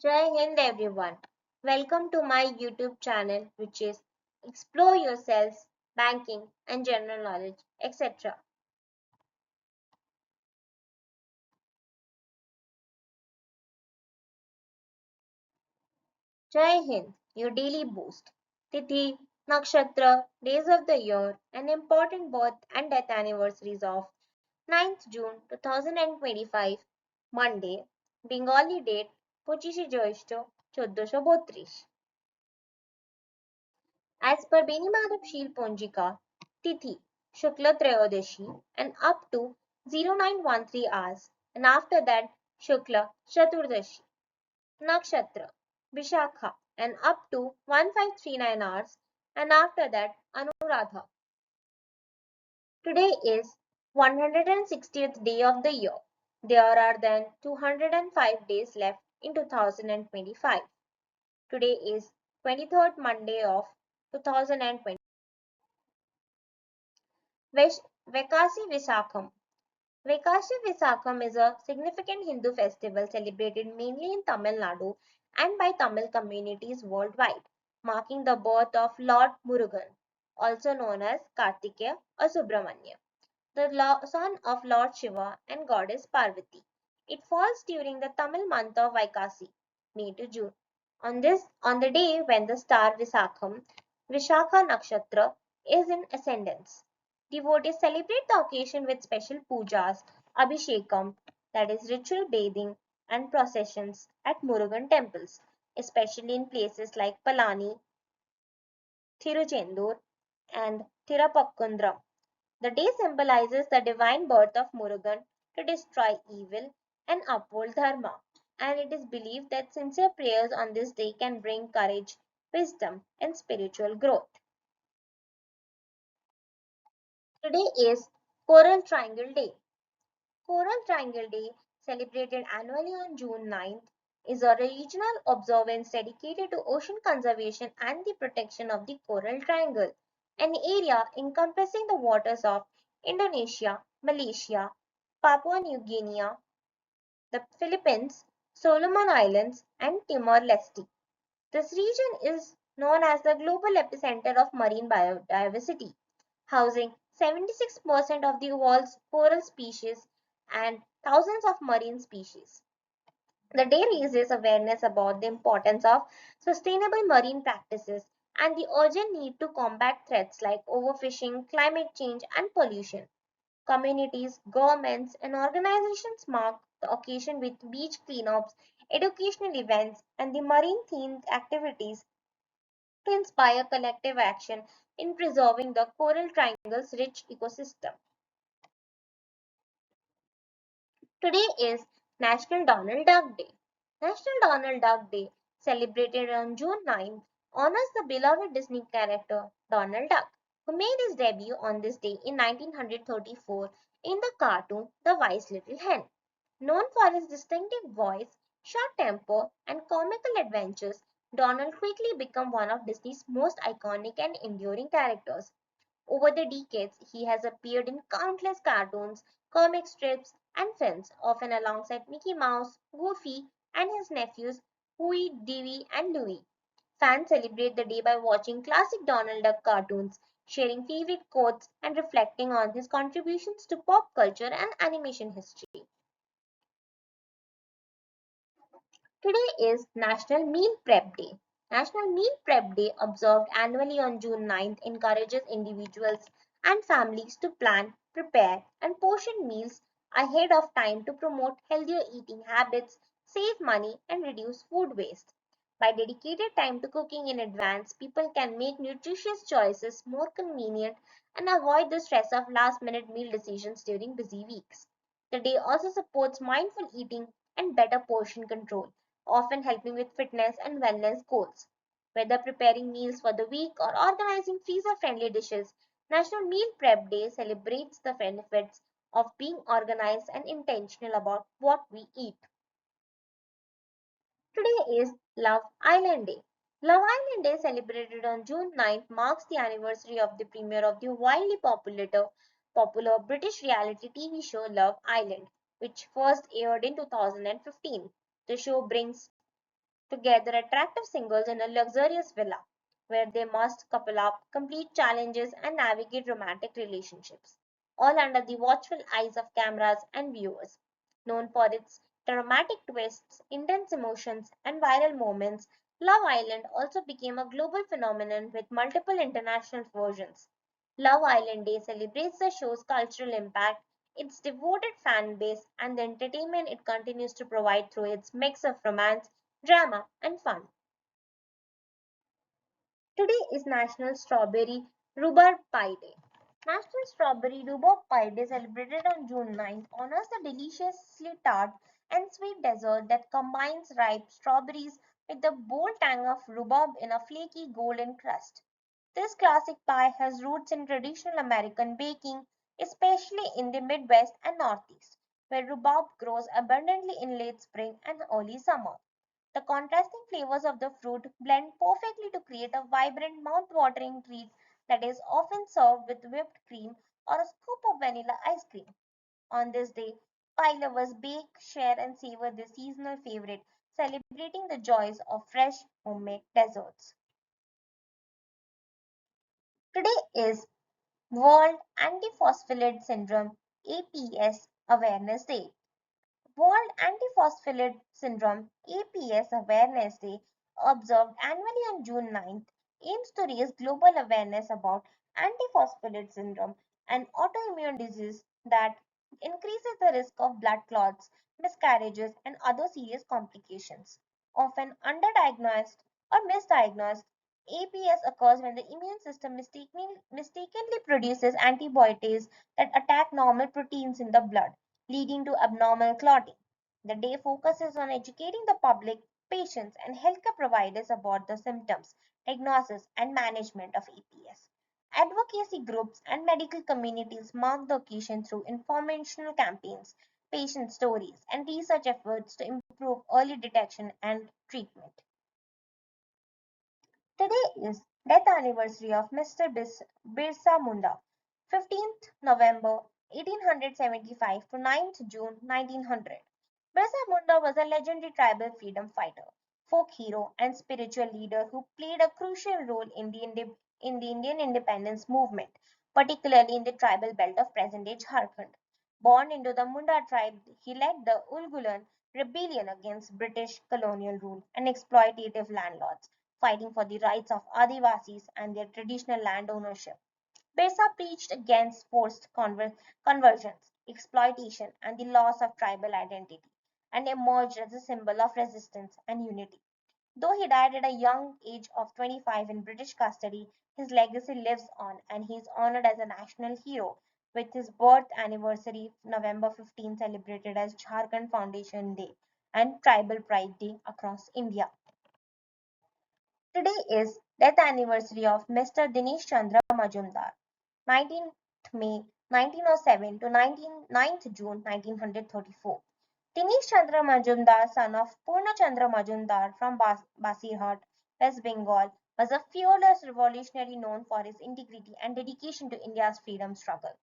Jai Hind everyone. Welcome to my YouTube channel which is Explore Yourselves, Banking and General Knowledge, etc. Jai Hind, your daily boost. Tithi, Nakshatra, days of the year and important birth and death anniversaries of 9th June 2025, Monday, Bengali date 25 Jyeshtha 1432. As per Benimadhab Shil Panjika, Tithi, Shukla Trayodashi and up to 0913 hours and after that Shukla Chaturdashi. Nakshatra, Bishakha and up to 1539 hours and after that Anuradha. Today is 160th day of the year. There are then 205 days left in 2025. Today is 23rd Monday of 2020. Vaikasi Visakam. Vaikasi Visakam is a significant Hindu festival celebrated mainly in Tamil Nadu and by Tamil communities worldwide, marking the birth of Lord Murugan, also known as Kartikeya or Subramanya, the son of Lord Shiva and goddess Parvati. It falls during the Tamil month of Vaikasi, May to June. On the day when the star Visakam, Vishakha Nakshatra, is in ascendance. Devotees celebrate the occasion with special pujas, abhishekam, that is ritual bathing, and processions at Murugan temples, especially in places like Palani, Tiruchendur, and Tirupakundram. The day symbolizes the divine birth of Murugan to destroy evil and uphold dharma, and it is believed that sincere prayers on this day can bring courage, wisdom, and spiritual growth. Today is Coral Triangle Day. Coral Triangle Day, celebrated annually on June 9th, is a regional observance dedicated to ocean conservation and the protection of the Coral Triangle, an area encompassing the waters of Indonesia, Malaysia, Papua New Guinea, the Philippines, Solomon Islands, and Timor-Leste. This region is known as the global epicenter of marine biodiversity, housing 76% of the world's coral species and thousands of marine species. The day raises awareness about the importance of sustainable marine practices and the urgent need to combat threats like overfishing, climate change, and pollution. Communities, governments, and organizations mark the occasion with beach cleanups, educational events, and the marine-themed activities to inspire collective action in preserving the Coral Triangle's rich ecosystem. Today is National Donald Duck Day. National Donald Duck Day, celebrated on June 9th, honors the beloved Disney character Donald Duck, who made his debut on this day in 1934 in the cartoon The Wise Little Hen. Known for his distinctive voice, short temper, and comical adventures, Donald quickly became one of Disney's most iconic and enduring characters. Over the decades, he has appeared in countless cartoons, comic strips, and films, often alongside Mickey Mouse, Goofy, and his nephews Huey, Dewey, and Louie. Fans celebrate the day by watching classic Donald Duck cartoons, sharing favorite quotes, and reflecting on his contributions to pop culture and animation history. Today is National Meal Prep Day. National Meal Prep Day, observed annually on June 9th, encourages individuals and families to plan, prepare, and portion meals ahead of time to promote healthier eating habits, save money, and reduce food waste. By dedicated time to cooking in advance, people can make nutritious choices more convenient and avoid the stress of last-minute meal decisions during busy weeks. The day also supports mindful eating and better portion control, often helping with fitness and wellness goals. Whether preparing meals for the week or organizing freezer-friendly dishes, National Meal Prep Day celebrates the benefits of being organized and intentional about what we eat. Today is Love Island Day. Love Island Day, celebrated on June 9th, marks the anniversary of the premiere of the widely popular British reality TV show Love Island, which first aired in 2015. The show brings together attractive singles in a luxurious villa, where they must couple up, complete challenges, and navigate romantic relationships, all under the watchful eyes of cameras and viewers. Known for its dramatic twists, intense emotions, and viral moments, Love Island also became a global phenomenon with multiple international versions. Love Island Day celebrates the show's cultural impact, its devoted fan base, and the entertainment it continues to provide through its mix of romance, drama, and fun. Today is National Strawberry Rhubarb Pie Day. National Strawberry Rhubarb Pie Day, celebrated on June 9th, honors the deliciously tart and sweet dessert that combines ripe strawberries with the bold tang of rhubarb in a flaky golden crust. This classic pie has roots in traditional American baking, especially in the Midwest and Northeast, where rhubarb grows abundantly in late spring and early summer. The contrasting flavors of the fruit blend perfectly to create a vibrant, mouth-watering treat that is often served with whipped cream or a scoop of vanilla ice cream. On this day, pie lovers bake, share, and savor this seasonal favorite, celebrating the joys of fresh homemade desserts. Today is World Antiphospholipid Syndrome (APS) Awareness Day. World Antiphospholipid Syndrome (APS) Awareness Day, observed annually on June 9th, aims to raise global awareness about antiphospholipid syndrome, an autoimmune disease that increases the risk of blood clots, miscarriages, and other serious complications. Often underdiagnosed or misdiagnosed, APS occurs when the immune system mistakenly produces antibodies that attack normal proteins in the blood, leading to abnormal clotting. The day focuses on educating the public, patients, and healthcare providers about the symptoms, diagnosis, and management of APS. Advocacy groups and medical communities mark the occasion through informational campaigns, patient stories, and research efforts to improve early detection and treatment. Today is death anniversary of Mr. Birsa Munda, 15th November 1875 to 9th June 1900. Birsa Munda was a legendary tribal freedom fighter, folk hero, and spiritual leader who played a crucial role in the Indian independence movement, particularly in the tribal belt of present-day Jharkhand. Born into the Munda tribe, he led the Ulgulan rebellion against British colonial rule and exploitative landlords, fighting for the rights of Adivasis and their traditional land ownership. Birsa preached against forced conversions, exploitation, and the loss of tribal identity, and emerged as a symbol of resistance and unity. Though he died at a young age of 25 in British custody, his legacy lives on and he is honored as a national hero, with his birth anniversary November 15 celebrated as Jharkhand Foundation Day and Tribal Pride Day across India. Today is death anniversary of Mr. Dinesh Chandra Majumdar, 19th May 1907 to 9th June 1934. Dinesh Chandra Majumdar, son of Purna Chandra Majumdar from Basirhat, West Bengal, was a fearless revolutionary known for his integrity and dedication to India's freedom struggle.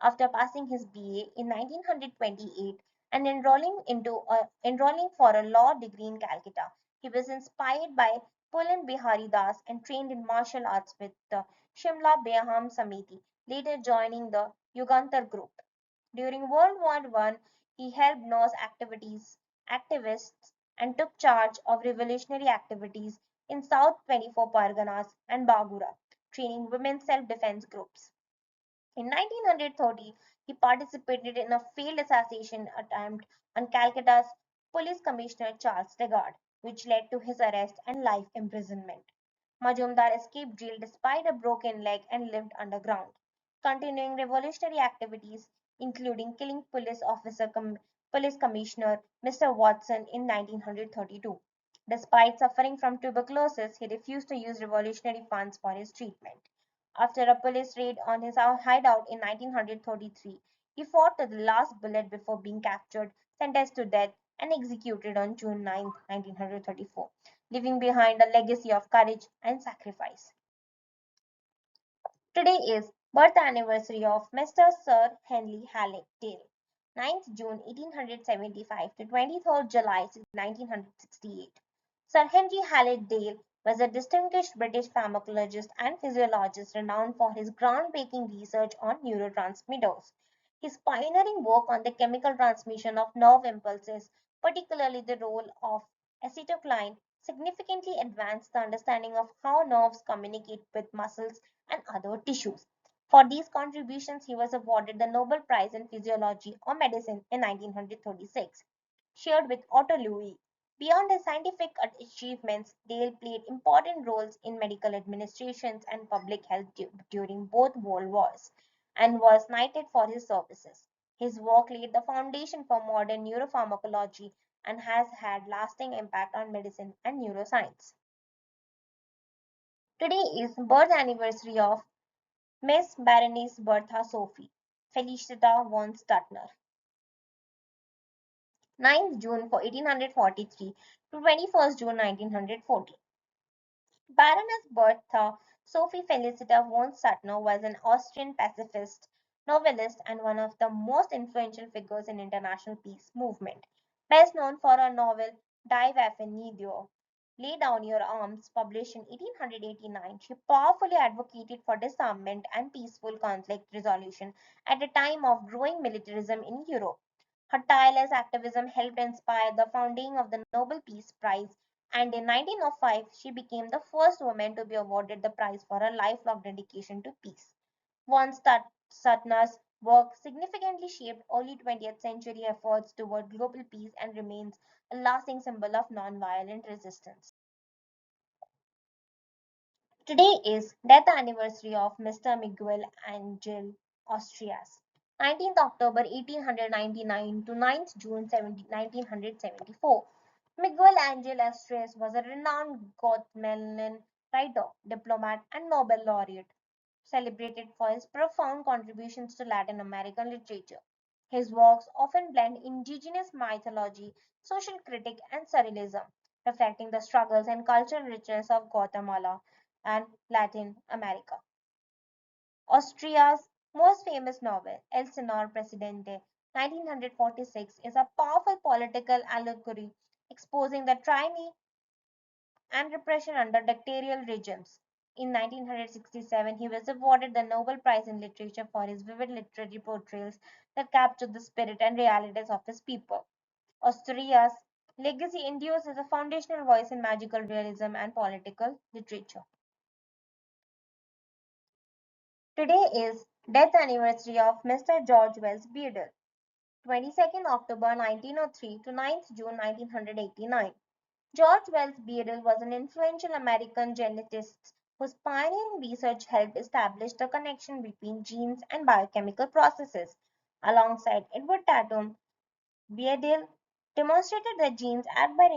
After passing his BA in 1928 and enrolling for a law degree in Calcutta, he was inspired by Pulan Bihari Das and trained in martial arts with the Shimla Beham Samiti, later joining the Yugantar group. During World War I, he helped nurse activists and took charge of revolutionary activities in South 24 Parganas and Bagura, training women self-defense groups. In 1930, he participated in a failed assassination attempt on Calcutta's Police Commissioner Charles Legard, which led to his arrest and life imprisonment. Majumdar escaped jail despite a broken leg and lived underground, continuing revolutionary activities, including killing Police Commissioner Mr. Watson in 1932. Despite suffering from tuberculosis, he refused to use revolutionary funds for his treatment. After a police raid on his hideout in 1933, he fought to the last bullet before being captured, sentenced to death, and executed on June 9, 1934, leaving behind a legacy of courage and sacrifice. Today is birth anniversary of Mr. Sir Henry Halledale, 9th June 1875 to 23rd July 1968. Sir Henry Halliday was a distinguished British pharmacologist and physiologist renowned for his groundbreaking research on neurotransmitters. His pioneering work on the chemical transmission of nerve impulses, particularly the role of acetylcholine, significantly advanced the understanding of how nerves communicate with muscles and other tissues. For these contributions, he was awarded the Nobel Prize in Physiology or Medicine in 1936, shared with Otto Louis. Beyond his scientific achievements, Dale played important roles in medical administrations and public health during both World Wars and was knighted for his services. His work laid the foundation for modern neuropharmacology and has had lasting impact on medicine and neuroscience. Today is birth anniversary of Miss Baroness Bertha Sophie Felicita von Stutner, 9th June for 1843 to 21st June 1940. Baroness Bertha Sophie Felicita von Suttner was an Austrian pacifist, novelist, and one of the most influential figures in international peace movement. Best known for her novel Die Waffen nieder, Lay Down Your Arms, published in 1889, she powerfully advocated for disarmament and peaceful conflict resolution at a time of growing militarism in Europe. Her tireless activism helped inspire the founding of the Nobel Peace Prize, and in 1905 she became the first woman to be awarded the prize for her lifelong dedication to peace. Von Suttner's work significantly shaped early 20th century efforts toward global peace and remains a lasting symbol of nonviolent resistance. Today is death anniversary of Mr. Miguel Angel Austrias, 19th October 1899 to 9th June 1974. Miguel Angel Austrias was a renowned Guatemalan writer, diplomat, and Nobel laureate, celebrated for his profound contributions to Latin American literature. His works often blend indigenous mythology, social critique, and surrealism, reflecting the struggles and cultural richness of Guatemala and Latin America. Austria's most famous novel, El Señor Presidente, 1946, is a powerful political allegory exposing the tyranny and repression under dictatorial regimes. In 1967, he was awarded the Nobel Prize in Literature for his vivid literary portrayals that captured the spirit and realities of his people. Austria's legacy endures as a foundational voice in magical realism and political literature. Today is death anniversary of Mr. George Wells Beadle, 22nd October 1903 to 9th June 1989. George Wells Beadle was an influential American geneticist whose pioneering research helped establish the connection between genes and biochemical processes. Alongside Edward Tatum, Beadle demonstrated that genes act by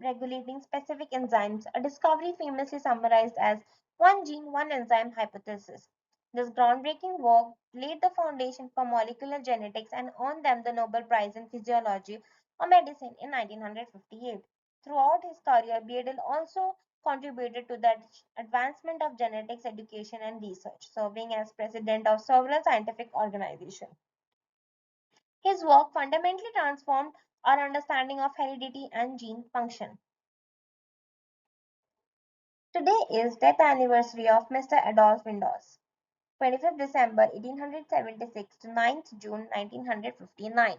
regulating specific enzymes, a discovery famously summarized as one gene, one enzyme hypothesis. This groundbreaking work laid the foundation for molecular genetics and earned them the Nobel Prize in Physiology or Medicine in 1958. Throughout his career, Beadle also contributed to the advancement of genetics education and research, serving as president of several scientific organizations. His work fundamentally transformed our understanding of heredity and gene function. Today is death anniversary of Mr. Adolf Windaus, 25th December 1876 to 9th June 1959.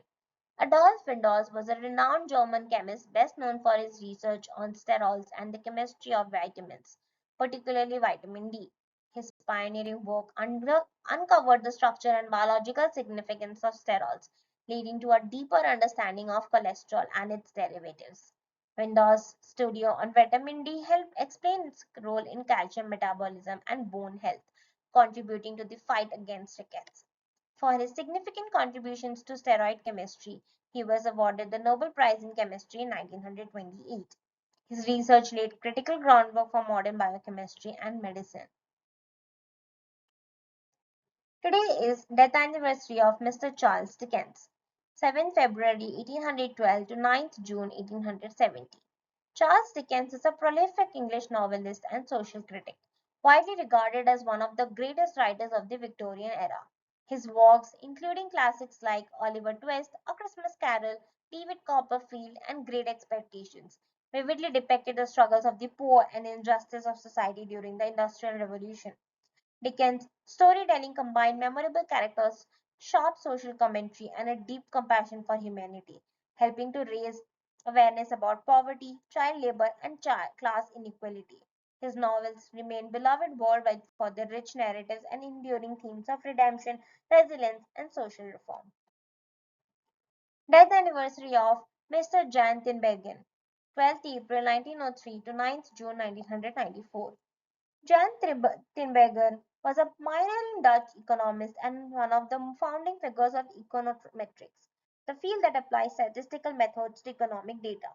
Adolf Windaus was a renowned German chemist best known for his research on sterols and the chemistry of vitamins, particularly vitamin D. His pioneering work uncovered the structure and biological significance of sterols, leading to a deeper understanding of cholesterol and its derivatives. Windaus' study on vitamin D helped explain its role in calcium metabolism and bone health, contributing to the fight against rickets. For his significant contributions to steroid chemistry, he was awarded the Nobel Prize in Chemistry in 1928. His research laid critical groundwork for modern biochemistry and medicine. Today is death anniversary of Mr. Charles Dickens, 7th February 1812 to 9th June 1870. Charles Dickens is a prolific English novelist and social critic, widely regarded as one of the greatest writers of the Victorian era. His works, including classics like Oliver Twist, A Christmas Carol, David Copperfield, and Great Expectations, vividly depicted the struggles of the poor and injustice of society during the Industrial Revolution. Dickens' storytelling combined memorable characters, sharp social commentary, and a deep compassion for humanity, helping to raise awareness about poverty, child labor, and class inequality. His novels remain beloved worldwide for their rich narratives and enduring themes of redemption, resilience, and social reform. Death anniversary of Mr. Jan Tinbergen, 12th April 1903 to 9th June 1994. Jan Tinbergen was a pioneering Dutch economist and one of the founding figures of econometrics, the field that applies statistical methods to economic data.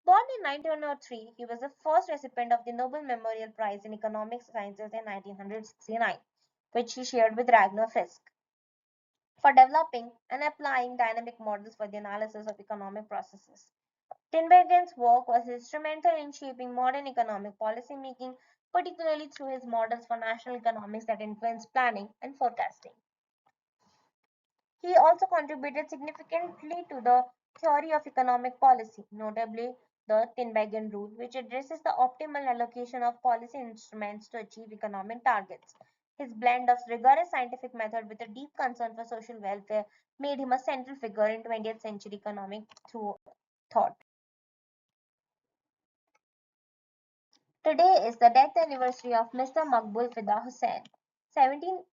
Born in 1903, he was the first recipient of the Nobel Memorial Prize in Economic Sciences in 1969, which he shared with Ragnar Fisk, for developing and applying dynamic models for the analysis of economic processes. Tinbergen's work was instrumental in shaping modern economic policy making, particularly through his models for national economics that influenced planning and forecasting. He also contributed significantly to the theory of economic policy, notably the Tinbergen rule, which addresses the optimal allocation of policy instruments to achieve economic targets. His blend of rigorous scientific method with a deep concern for social welfare made him a central figure in 20th century economic thought. Today is the death anniversary of Mr. Maqbul Fida Hussain, 17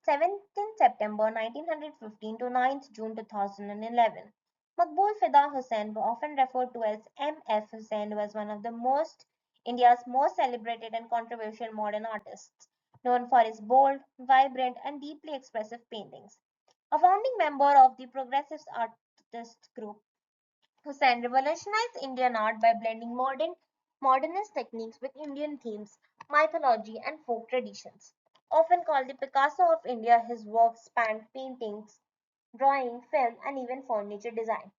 September 1915 to 9th June 2011. Maqbul Fida Hussain, often referred to as M.F. Hussain, was one of India's most celebrated and controversial modern artists, known for his bold, vibrant, and deeply expressive paintings. A founding member of the Progressive Artist Group, Hussain revolutionized Indian art by blending modernist techniques with Indian themes, mythology, and folk traditions. Often called the Picasso of India, his works spanned paintings, drawing, film, and even furniture design.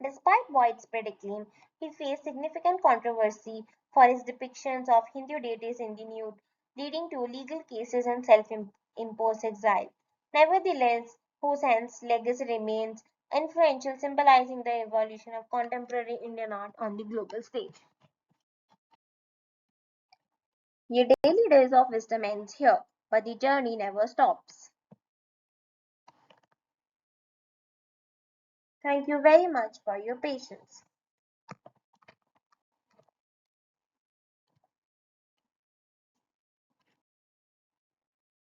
Despite widespread acclaim, he faced significant controversy for his depictions of Hindu deities in the nude, leading to legal cases and self-imposed exile. Nevertheless, Hussein's legacy remains influential, symbolizing the evolution of contemporary Indian art on the global stage. Your daily dose of wisdom ends here, but the journey never stops. Thank you very much for your patience.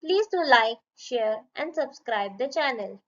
Please do like, share, and subscribe the channel.